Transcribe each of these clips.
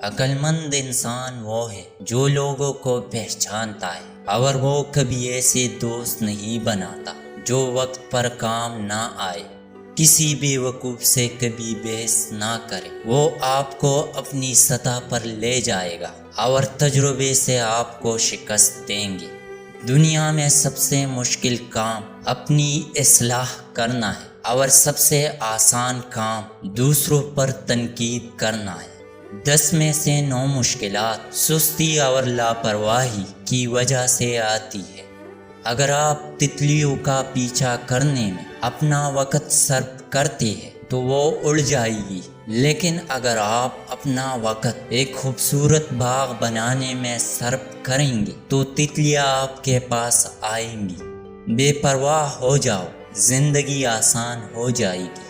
عقلمند انسان وہ ہے جو لوگوں کو پہچانتا ہے اور وہ کبھی ایسے دوست نہیں بناتا جو وقت پر کام نہ آئے، کسی بے وقوف سے کبھی بحث نہ کرے۔ وہ آپ کو اپنی سطح پر لے جائے گا اور تجربے سے آپ کو شکست دیں گے۔ دنیا میں سب سے مشکل کام اپنی اصلاح کرنا ہے اور سب سے آسان کام دوسروں پر تنقید کرنا ہے۔ 10 میں سے 9 مشکلات سستی اور لاپرواہی کی وجہ سے آتی ہے۔ اگر آپ تتلیوں کا پیچھا کرنے میں اپنا وقت صرف کرتے ہیں تو وہ اڑ جائے گی، لیکن اگر آپ اپنا وقت ایک خوبصورت باغ بنانے میں صرف کریں گے تو تتلیاں آپ کے پاس آئیں گی۔ بے پرواہ ہو جاؤ، زندگی آسان ہو جائے گی۔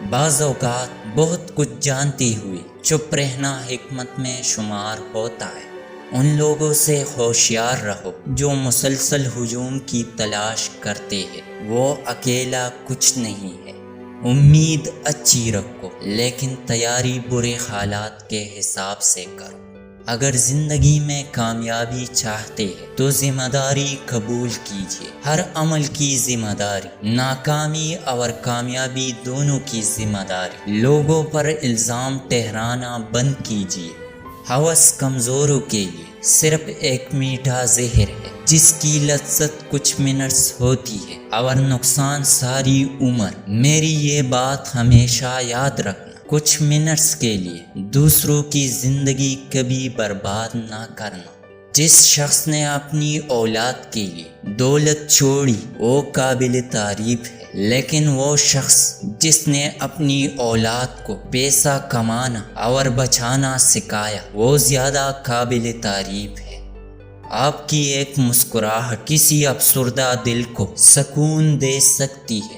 بعض اوقات بہت کچھ جانتے ہوئے چپ رہنا حکمت میں شمار ہوتا ہے۔ ان لوگوں سے ہوشیار رہو جو مسلسل ہجوم کی تلاش کرتے ہیں، وہ اکیلا کچھ نہیں ہے۔ امید اچھی رکھو لیکن تیاری برے حالات کے حساب سے کرو۔ اگر زندگی میں کامیابی چاہتے ہیں تو ذمہ داری قبول کیجیے۔ ہر عمل کی ذمہ داری، ناکامی اور کامیابی دونوں کی ذمہ داری۔ لوگوں پر الزام ٹھہرانا بند کیجیے۔ ہوس کمزوروں کے لیے صرف ایک میٹھا زہر ہے جس کی لذت کچھ منٹس ہوتی ہے اور نقصان ساری عمر۔ میری یہ بات ہمیشہ یاد رکھنا، کچھ منٹس کے لیے دوسروں کی زندگی کبھی برباد نہ کرنا۔ جس شخص نے اپنی اولاد کے لیے دولت چھوڑی وہ قابل تعریف ہے، لیکن وہ شخص جس نے اپنی اولاد کو پیسہ کمانا اور بچانا سکھایا وہ زیادہ قابل تعریف ہے۔ آپ کی ایک مسکراہٹ کسی افسردہ دل کو سکون دے سکتی ہے۔